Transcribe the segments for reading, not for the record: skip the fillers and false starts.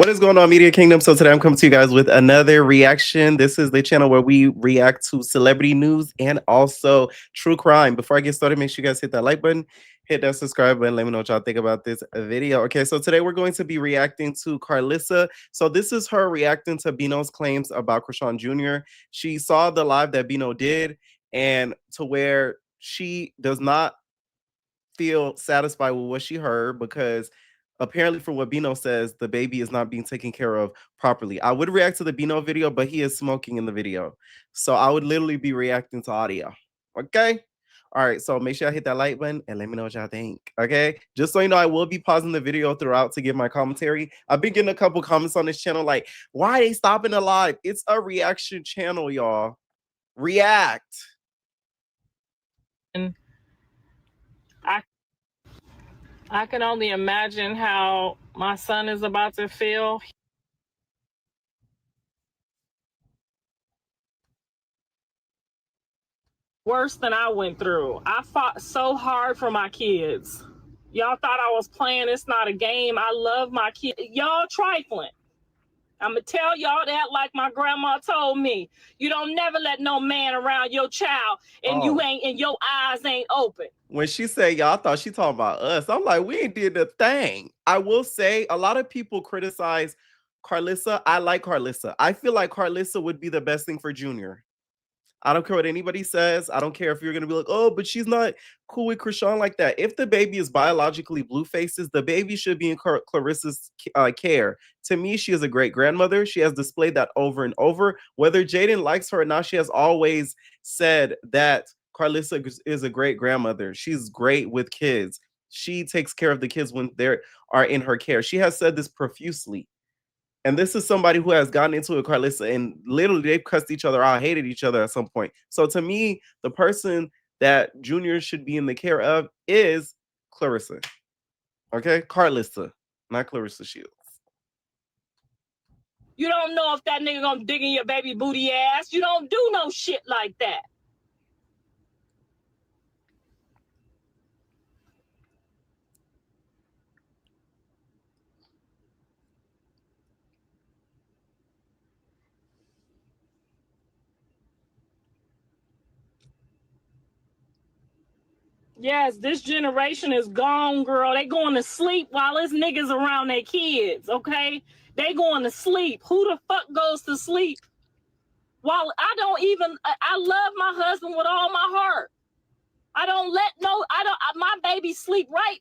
What is going on, Media Kingdom? So today I'm coming to you guys with another reaction. This is the channel where we react to celebrity news and also true crime. Before I get started, make sure you guys hit that like button, hit that subscribe button. Let me know what y'all think about this video. Okay, so today we're going to be reacting to Karlissa. So this is her reacting to Bino's claims about Chrisean Jr. She saw the live that Bino did, and to where she does not feel satisfied with what she heard because apparently from what Bino says, the baby is not being taken care of properly. I would react to the Bino video, but he is smoking in the video. So I would literally be reacting to audio. Okay? All right, so make sure I hit that like button and let me know what y'all think. Okay, just so you know, I will be pausing the video throughout to give my commentary. I've been getting a couple comments on this channel like, why are they stopping the live? It's a reaction channel, y'all. React. And I can only imagine how my son is about to feel. Worse than I went through. I fought so hard for my kids. Y'all thought I was playing. It's not a game. I love my kids. Y'all trifling. I'm going to tell y'all that like my grandma told me. You don't never let no man around your child and you ain't, and your eyes ain't open. When she said y'all, I thought she talking about us. I'm like, we ain't did the thing. I will say a lot of people criticize Karlissa. I like Karlissa. I feel like Karlissa would be the best thing for Junior. I don't care what anybody says. I don't care if you're gonna be like, oh, but she's not cool with Chrisean like that. If the baby is biologically blue faces, the baby should be in Clarissa's care. To me, she is a great grandmother. She has displayed that over and over. Whether Jaden likes her or not, she has always said that Karlissa is a great grandmother. She's great with kids. She takes care of the kids when they are in her care. She has said this profusely. And this is somebody who has gotten into it, Karlissa, and literally they've cussed each other out, hated each other at some point. So to me, the person that Junior should be in the care of is Clarissa. Okay? Karlissa, not Clarissa Shields. You don't know if that nigga gonna dig in your baby booty ass. You don't do no shit like that. Yes, this generation is gone, girl. They going to sleep while this niggas around their kids, okay? They going to sleep. Who the fuck goes to sleep? While I love my husband with all my heart. My baby sleep right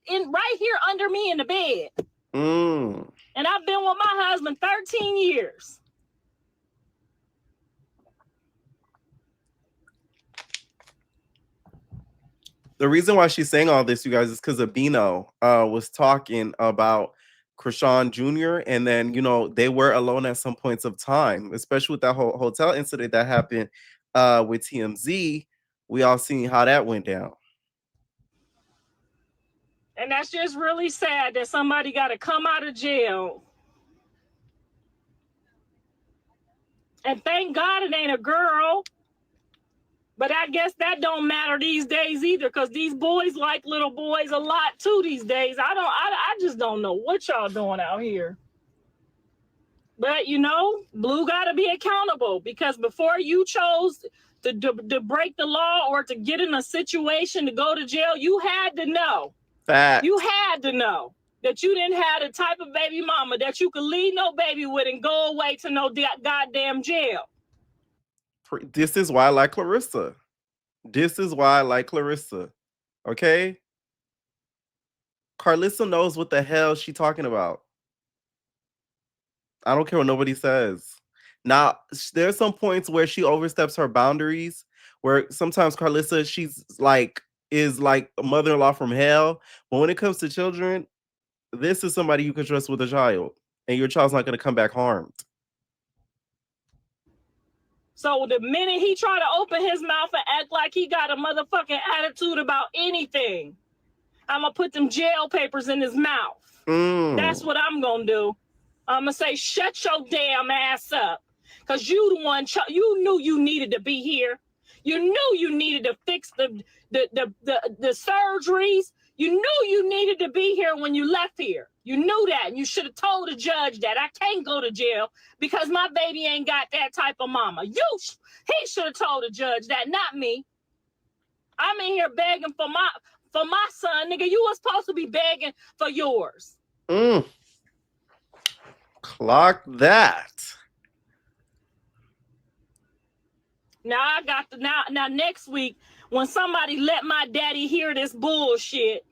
here under me in the bed. And I've been with my husband 13 years. The reason why she's saying all this, you guys, is because Abino was talking about Chrisean Jr. And then, you know, they were alone at some points of time, especially with that whole hotel incident that happened with TMZ. We all seen how that went down. And that's just really sad that somebody got to come out of jail. And thank God it ain't a girl. But I guess that don't matter these days either, because these boys like little boys a lot too these days. I just don't know what y'all doing out here. But you know, Blue got to be accountable, because before you chose to break the law or to get in a situation to go to jail, you had to know. Fact. You had to know that you didn't have the type of baby mama that you could leave no baby with and go away to no goddamn jail. This is why I like Clarissa. This is why I like Clarissa. Okay? Karlissa knows what the hell she's talking about. I don't care what nobody says. Now, there's some points where she oversteps her boundaries, where sometimes Karlissa, is like a mother-in-law from hell. But when it comes to children, this is somebody you can trust with a child, and your child's not going to come back harmed. So the minute he try to open his mouth and act like he got a motherfucking attitude about anything, I'm going to put them jail papers in his mouth. That's what I'm going to do. I'm going to say, shut your damn ass up. Because you the one, you knew you needed to be here. You knew you needed to fix the surgeries. You knew you needed to be here when you left here. You knew that, and you should have told the judge that I can't go to jail because my baby ain't got that type of mama. He should have told the judge that, not me. I'm in here begging for my son, nigga. You was supposed to be begging for yours. Clock that. Now I got now next week when somebody let my daddy hear this bullshit,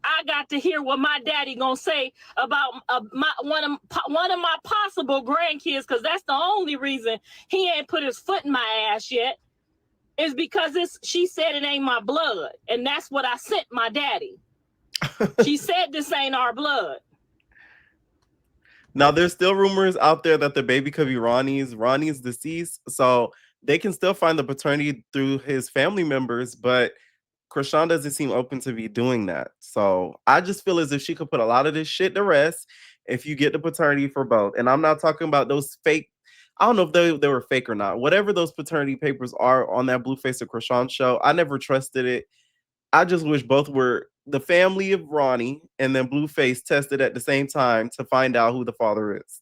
I got to hear what my daddy gonna say about one of my possible grandkids, because that's the only reason he ain't put his foot in my ass yet, is because she said it ain't my blood, and that's what I sent my daddy. She said this ain't our blood. Now there's still rumors out there that the baby could be Ronnie's. Ronnie's deceased, so they can still find the paternity through his family members, but Chrisean doesn't seem open to be doing that. So I just feel as if she could put a lot of this shit to rest if you get the paternity for both. And I'm not talking about those fake, I don't know if they were fake or not. Whatever those paternity papers are on that Blueface or Chrisean show, I never trusted it. I just wish both were the family of Ronnie and then Blueface tested at the same time to find out who the father is.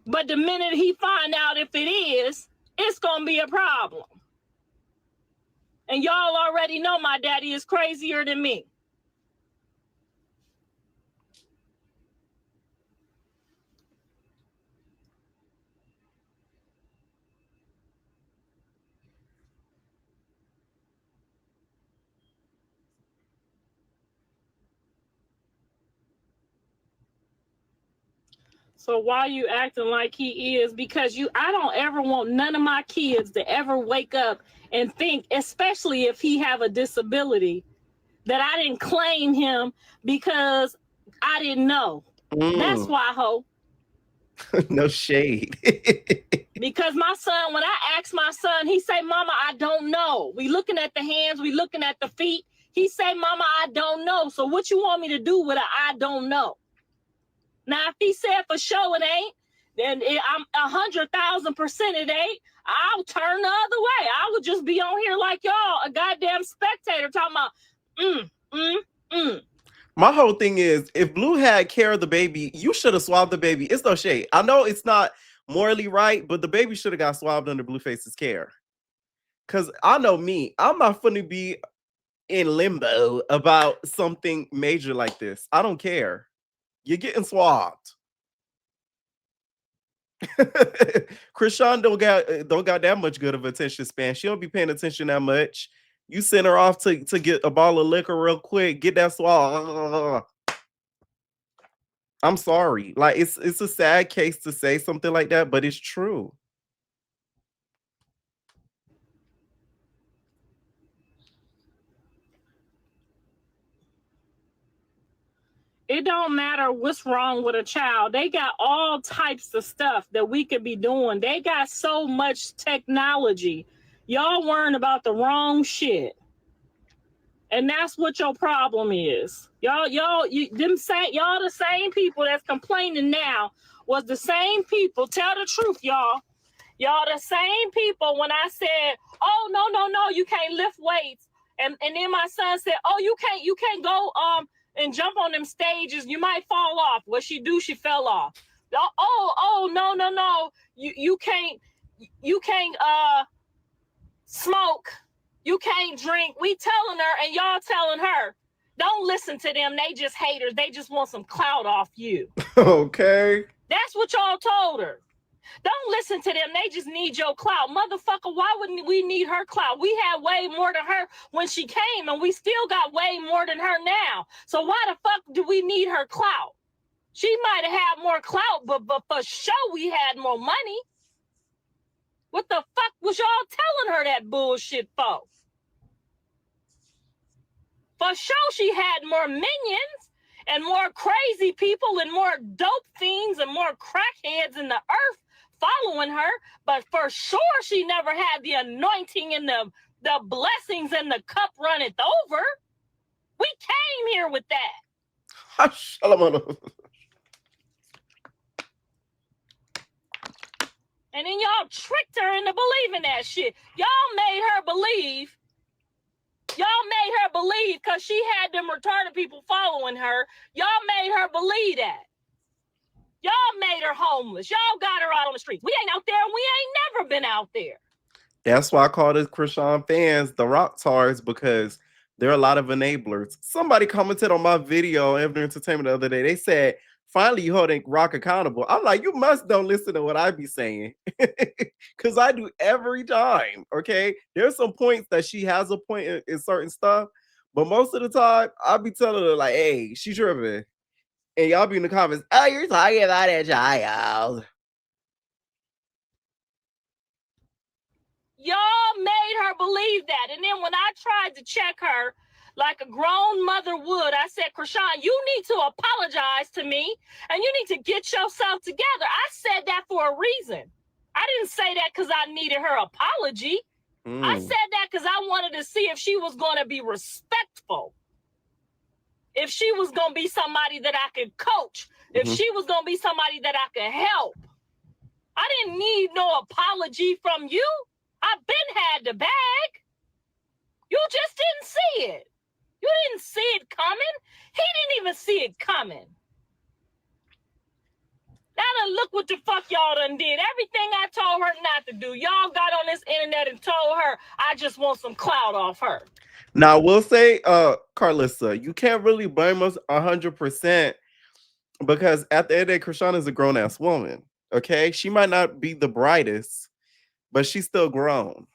But the minute he find out if it is, it's going to be a problem. And y'all already know my daddy is crazier than me. So why you acting like he is? Because I don't ever want none of my kids to ever wake up and think, especially if he have a disability, that I didn't claim him because I didn't know. That's why, ho. No shade. Because my son, when I asked my son, he say, Mama, I don't know. We looking at the hands, we looking at the feet. He say, Mama, I don't know. So what you want me to do with I don't know? Now, if he said for sure it ain't, then I'm 100,000% it ain't. I'll turn the other way. I would just be on here like y'all, a goddamn spectator talking about, My whole thing is, if Blue had care of the baby, you should have swabbed the baby. It's no shade. I know it's not morally right, but the baby should have got swabbed under Blueface's care. Because I know me, I'm not going to be in limbo about something major like this. I don't care. You're getting swabbed. Chrisean don't got that much good of attention span. She don't be paying attention that much. You send her off to get a bottle of liquor real quick, get that swab. I'm sorry. Like it's a sad case to say something like that, but it's true. It don't matter what's wrong with a child. They got all types of stuff that we could be doing. They got so much technology. Y'all worrying about the wrong shit. And that's what your problem is. Y'all the same people that's complaining now was the same people. Tell the truth, y'all. Y'all the same people when I said, oh, no, you can't lift weights. And then my son said, oh, you can't go and jump on them stages. You might fall off. What she do, she fell off. Oh, no. You can't smoke. You can't drink. We telling her and y'all telling her, don't listen to them. They just haters. They just want some clout off you. Okay. That's what y'all told her. Don't listen to them. They just need your clout. Motherfucker, why wouldn't we need her clout? We had way more than her when she came, and we still got way more than her now. So why the fuck do we need her clout? She might have had more clout, but for sure we had more money. What the fuck was y'all telling her that bullshit for? For sure she had more minions and more crazy people and more dope fiends and more crackheads in the earth following her, but for sure she never had the anointing and the blessings and the cup runneth over. We came here with that. And then y'all tricked her into believing that shit. Y'all made her believe Y'all made her believe because she had them retarded people following her. Y'all made her believe that. Y'all made her homeless. Y'all got her out on the streets. We ain't out there, and we ain't never been out there. That's why I call the Chrisean fans the rock stars, because there are a lot of enablers. Somebody commented on my video, Evan Entertainment, the other day. They said, finally, you holding Rock accountable. I'm like, you must don't listen to what I be saying. Because I do every time. Okay. There's some points that she has a point in certain stuff. But most of the time, I'll be telling her, like, hey, she tripping. And y'all be in the comments, oh, you're talking about that child. Y'all made her believe that. And then when I tried to check her like a grown mother would, I said, Chrisean, you need to apologize to me and you need to get yourself together. I said that for a reason. I didn't say that because I needed her apology. I said that because I wanted to see if she was going to be respectful. If she was going to be somebody that I could coach. If she was going to be somebody that I could help. I didn't need no apology from you. I've been had the bag. You just didn't see it. You didn't see it coming. He didn't even see it coming. Now then look what the fuck y'all done did. Everything I told her not to do. Y'all got on this internet and told her, I just want some clout off her. Now, we'll say, Karlissa, you can't really blame us 100% because at the end of the day, Chrisean is a grown-ass woman, okay? She might not be the brightest, but she's still grown.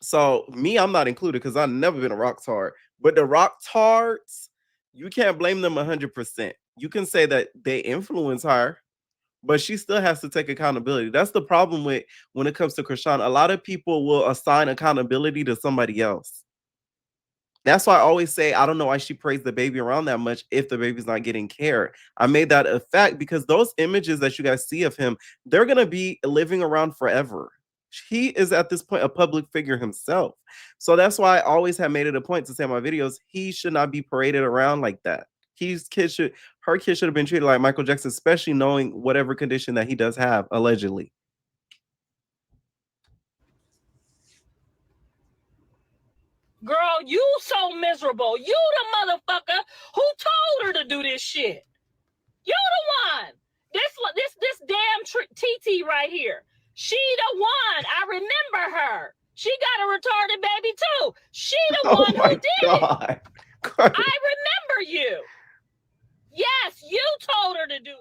So, me, I'm not included because I've never been a rock tard. But the rock tards, you can't blame them 100%. You can say that they influence her, but she still has to take accountability. That's the problem with when it comes to Chrisean. A lot of people will assign accountability to somebody else. That's why I always say I don't know why she praised the baby around that much if the baby's not getting care. I made that a fact because those images that you guys see of him, they're gonna be living around forever. He is at this point a public figure himself. So that's why I always have made it a point to say in my videos, he should not be paraded around like that. Her kid should have been treated like Michael Jackson, especially knowing whatever condition that he does have, allegedly. Girl, you so miserable. You the motherfucker who told her to do this shit. You the one. This damn TT right here. She the one. I remember her. She got a retarded baby too. She the one who did it. I remember you. Yes, you told her to do it.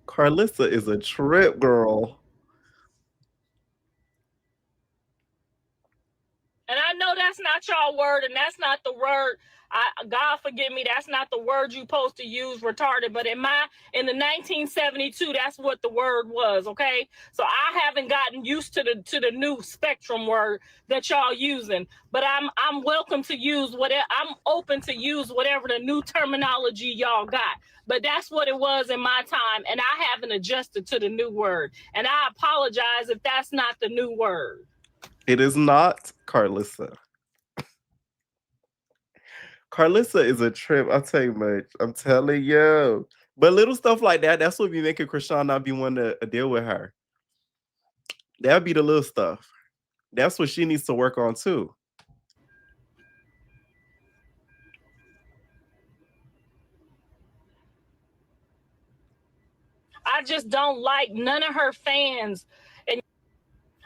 Karlissa is a trip girl. And I know that's not y'all word, and that's not the word. God forgive me, that's not the word you supposed to use, retarded. But in the 1972, that's what the word was. Okay, so I haven't gotten used to the new spectrum word that y'all using. But I'm welcome to use whatever. I'm open to use whatever the new terminology y'all got. But that's what it was in my time, and I haven't adjusted to the new word. And I apologize if that's not the new word. It is not, Karlissa. Karlissa is a trip. I'll tell you much. I'm telling you. But little stuff like that, that's what be making Chrisean not be one to deal with her. That'd be the little stuff. That's what she needs to work on too. I just don't like none of her fans. And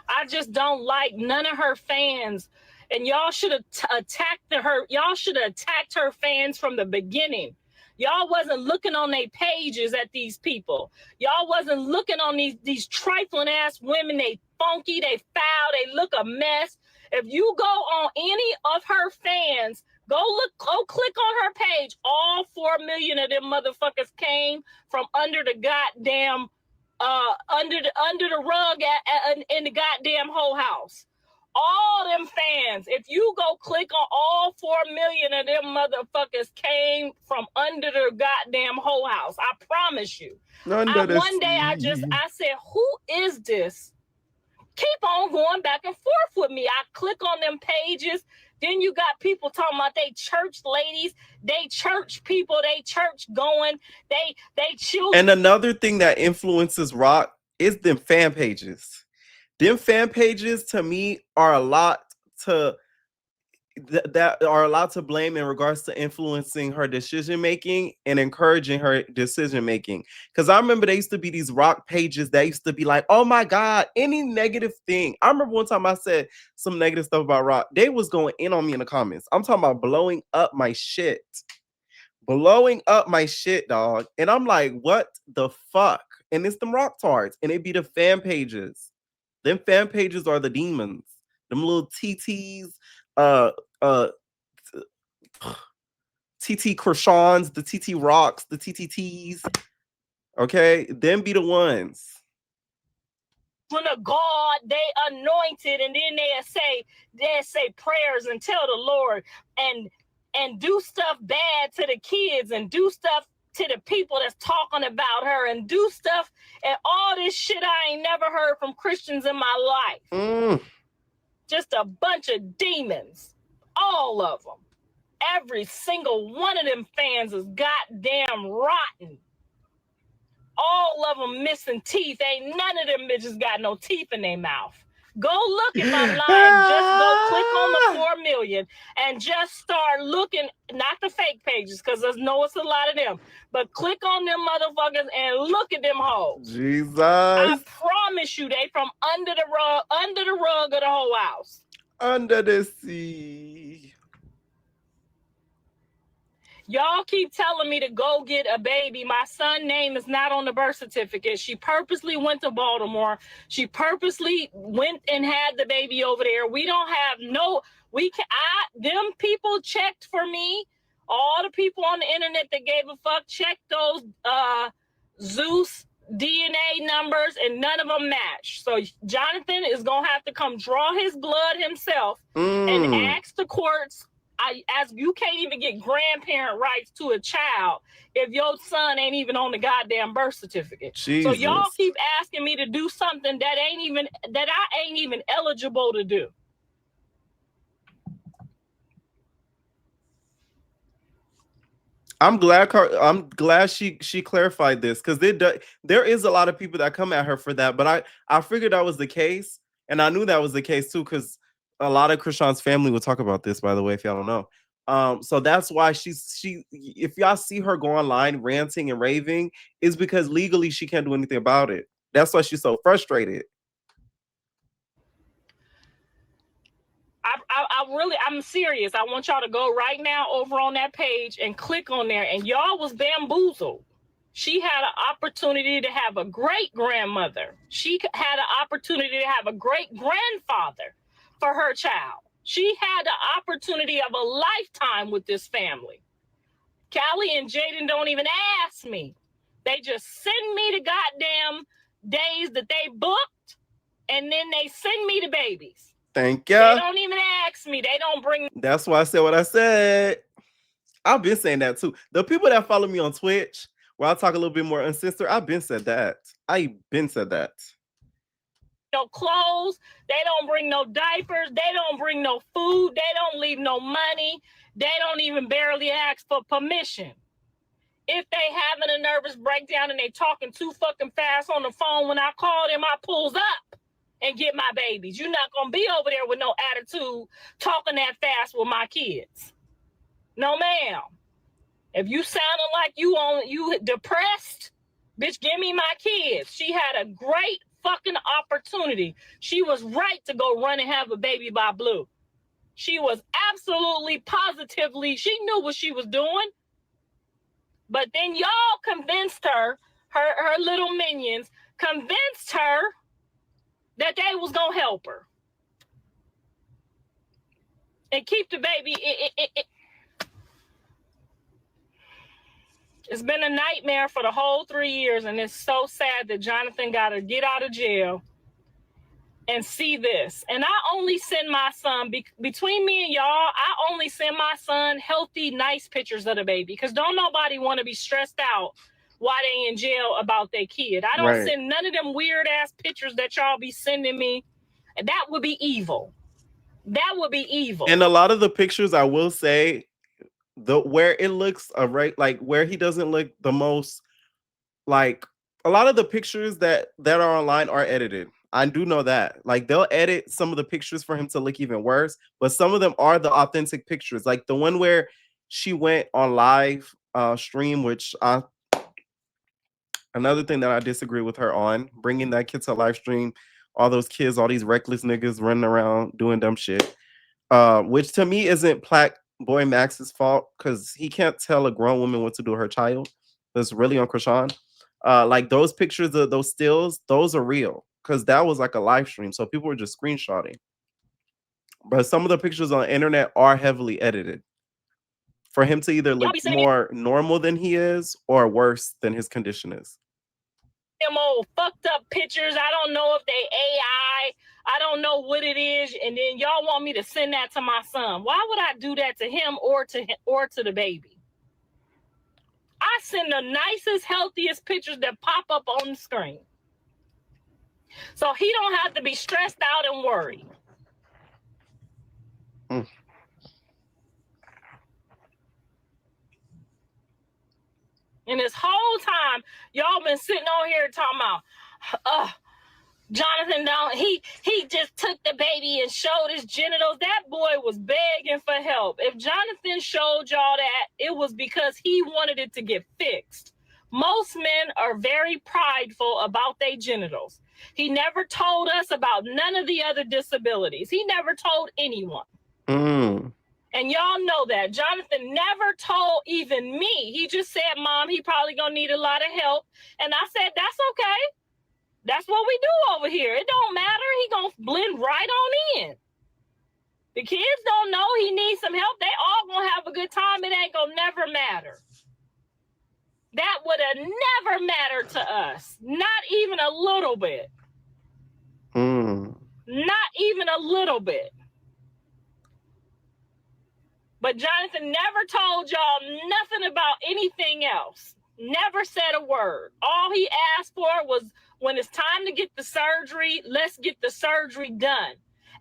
I just don't like none of her fans. And y'all should have attacked her. Y'all should have attacked her fans from the beginning. Y'all wasn't looking on their pages at these people. Y'all wasn't looking on these trifling ass women. They funky, they foul, they look a mess. If you go on any of her fans, go click on her page. All 4 million of them motherfuckers came from under the goddamn under the rug in the goddamn whole house. All them fans, if you go click on all 4 million of them motherfuckers came from under the goddamn whole house. I promise you. One day I said, who is this? Keep on going back and forth with me. I click on them pages. Then you got people talking about they church ladies, they church people, they church going, they children. And another thing that influences rock is them fan pages. Them fan pages to me are a lot to that are a lot to blame in regards to influencing her decision making and encouraging her decision making. Because I remember there used to be these rock pages that used to be like, oh my God, any negative thing. I remember one time I said some negative stuff about rock. They was going in on me in the comments. I'm talking about blowing up my shit. Blowing up my shit, dog. And I'm like, what the fuck? And it's them rock tards. And it be the fan pages. Them fan pages are the demons. Them little TTs, uh uh TT Chriseans, the TT Rocks, the TTTs. Okay, them be the ones. When a God, they anointed, and then they say prayers and tell the Lord and do stuff bad to the kids and do stuff to the people that's talking about her and do stuff and all this shit I ain't never heard from Christians in my life. Just a bunch of demons, all of them. Every single one of them fans is goddamn rotten. All of them missing teeth. Ain't none of them bitches got no teeth in their mouth. Go look if I'm lying. Just go click on the 4 million and just start looking, not the fake pages, because I know it's a lot of them, but click on them motherfuckers and look at them hoes. Jesus. I promise you, they from under the rug of the whole house. Under the sea. Y'all keep telling me to go get a baby. My son's name is not on the birth certificate. She purposely went to Baltimore. She purposely went and had the baby over there. We don't have them people checked for me. All the people on the internet that gave a fuck checked those Zeus DNA numbers and none of them match. So Jonathan is going to have to come draw his blood himself and ask the courts. As you can't even get grandparent rights to a child if your son ain't even on the goddamn birth certificate. Jesus. So y'all keep asking me to do something that I ain't even eligible to do. I'm glad she clarified this, because there is a lot of people that come at her for that, but I figured that was the case, and I knew that was the case too, because a lot of Chrisean's family will talk about this, by the way, if y'all don't know. So that's why if y'all see her go online ranting and raving, is because legally she can't do anything about it. That's why she's so frustrated. I'm serious. I want y'all to go right now over on that page and click on there. And y'all was bamboozled. She had an opportunity to have a great grandmother. She had an opportunity to have a great grandfather for her child. She had the opportunity of a lifetime with this family. Callie and Jaden don't even ask me. They just send me the goddamn days that they booked, and then they send me the babies. Thank you. They don't even ask me. They don't bring. That's why I said what I said. I've been saying that too. The people that follow me on Twitch, where I talk a little bit more uncensored, I've been said that. No clothes. They don't bring no diapers. They don't bring no food. They don't leave no money. They don't even barely ask for permission. If they having a nervous breakdown and they talking too fucking fast on the phone, when I call them, I pulls up and get my babies. You're not going to be over there with no attitude talking that fast with my kids. No, ma'am. If you sounding like you depressed, bitch, give me my kids. She had a great fucking opportunity. She was right to go run and have a baby by Blue. She was absolutely positively, she knew what she was doing. But then y'all convinced her little minions convinced her that they was gonna help her and keep the baby. It's been a nightmare for the whole 3 years, and it's so sad that Jonathan got to get out of jail and see this. And I only send my son, between me and y'all, I only send my son healthy, nice pictures of the baby, because don't nobody want to be stressed out while they in jail about their kid. I don't send none of them weird ass pictures that y'all be sending me. And that would be evil. That would be evil. And a lot of the pictures, I will say, where it looks like where he doesn't look the most, like a lot of the pictures that are online are edited. I do know that. Like they'll edit some of the pictures for him to look even worse, but some of them are the authentic pictures. Like the one where she went on live stream, which another thing that I disagree with her on, bringing that kid to live stream, all those kids, all these reckless niggas running around doing dumb shit. Which to me isn't Black Boy Max's fault because he can't tell a grown woman what to do with her child. That's really on Chrisean. Like those pictures of those stills, those are real because that was like a live stream, so people were just screenshotting. But some of the pictures on the internet are heavily edited for him to either Y'all look be sending me more normal than he is or worse than his condition is. them old fucked up pictures. I don't know if they AI. I don't know what it is. And then y'all want me to send that to my son. Why would I do that to him or to the baby? I send the nicest, healthiest pictures that pop up on the screen. So he don't have to be stressed out and worried. Mm. And this whole time, y'all been sitting on here talking about, Jonathan don't he just took the baby and showed his genitals. That boy was begging for help. If Jonathan showed y'all that, it was because he wanted it to get fixed. Most men are very prideful about their genitals. He never told us about none of the other disabilities. He never told anyone. And y'all know that. Jonathan never told even me. He just said, Mom, he probably gonna need a lot of help. And I said, that's okay. That's what we do over here. It don't matter. He gonna blend right on in. The kids don't know he needs some help. They all gonna have a good time. It ain't gonna never matter. That would have never mattered to us. Not even a little bit. Not even a little bit. But Jonathan never told y'all nothing about anything else. Never said a word. All he asked for was, when it's time to get the surgery, let's get the surgery done.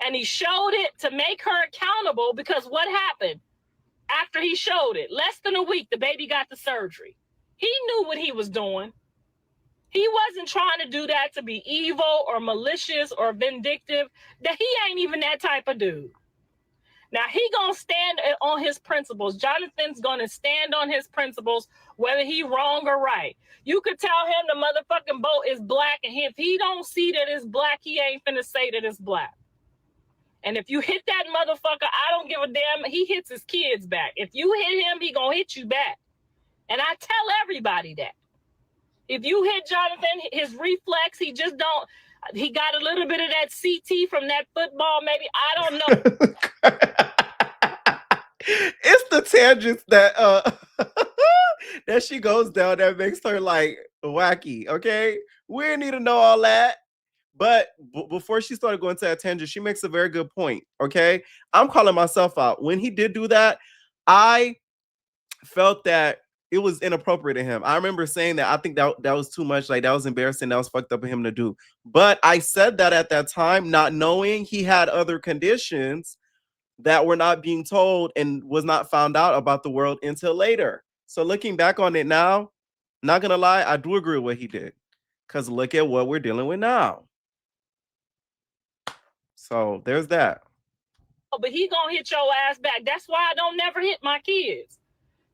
And he showed it to make her accountable, because what happened after he showed it? Less than a week, the baby got the surgery. He knew what he was doing. He wasn't trying to do that to be evil or malicious or vindictive. That he ain't even that type of dude. Now, he going to stand on his principles. Jonathan's going to stand on his principles, whether he wrong or right. You could tell him the motherfucking boat is black, and if he don't see that it's black, he ain't finna say that it's black. And if you hit that motherfucker, I don't give a damn. He hits his kids back. If you hit him, he going to hit you back. And I tell everybody that. If you hit Jonathan, his reflex, he just don't. He got a little bit of that CT from that football, maybe. I don't know. It's the tangents that that she goes down that makes her like wacky. Okay, we didn't need to know all that. But before she started going to that tangent, she makes a very good point. Okay, I'm calling myself out. When he did do that, I felt that it was inappropriate to him. I remember saying that I think that was too much. Like that was embarrassing. That was fucked up of him to do. But I said that at that time, not knowing he had other conditions that were not being told and was not found out about the world until later. So looking back on it now, not gonna lie, I do agree with what he did. Because look at what we're dealing with now. So there's that. But he gonna hit your ass back. That's why I don't never hit my kids.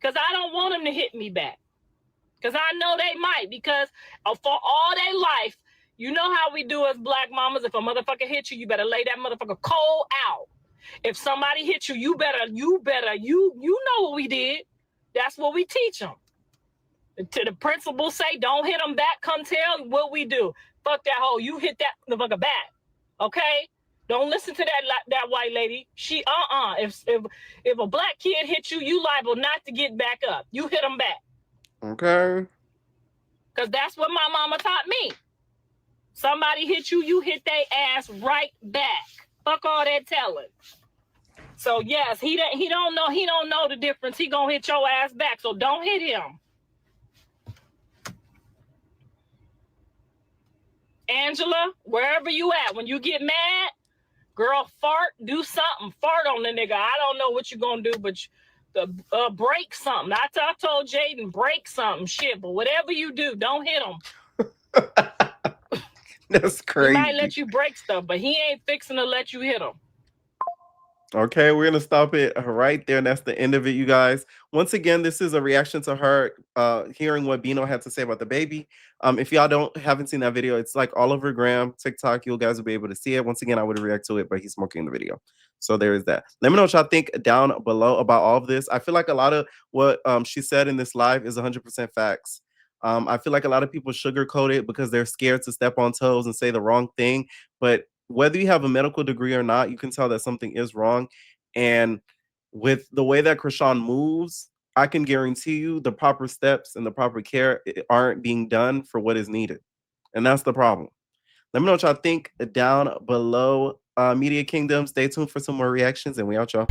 Because I don't want them to hit me back. Because I know they might. Because for all their life, you know how we do as black mamas. If a motherfucker hits you, you better lay that motherfucker cold out. If somebody hits you, you know what we did. That's what we teach them. To the principal say, don't hit them back. Come tell what we do. Fuck that hoe. You hit that motherfucker back. Okay? Don't listen to that white lady. She If a black kid hits you, you liable not to get back up. You hit them back. Okay. Because that's what my mama taught me. Somebody hit you, you hit their ass right back. Fuck all that telling. So yes, he don't know the difference. He gonna hit your ass back. So don't hit him. Angela, wherever you at, when you get mad, girl, fart, do something. Fart on the nigga. I don't know what you're going to do, but break something. I told Jaden, break something. Shit, but whatever you do, don't hit him. That's He might crazy. let you break stuff, but he ain't fixing to let you hit him. Okay, we're gonna stop it right there, and that's the end of it, you guys. Once again, this is a reaction to her hearing what Bino had to say about the baby. If y'all don't haven't seen that video, it's like all over Graham, TikTok. You guys will be able to see it. Once again, I would react to it, but he's smoking the video. So there is that. Let me know what y'all think down below about all of this. I feel like a lot of what she said in this live is 100% facts. I feel like a lot of people sugarcoat it because they're scared to step on toes and say the wrong thing. But whether you have a medical degree or not, you can tell that something is wrong. And with the way that Chrisean moves, I can guarantee you the proper steps and the proper care aren't being done for what is needed. And that's the problem. Let me know what y'all think down below. Media Kingdom, stay tuned for some more reactions, and we out, y'all.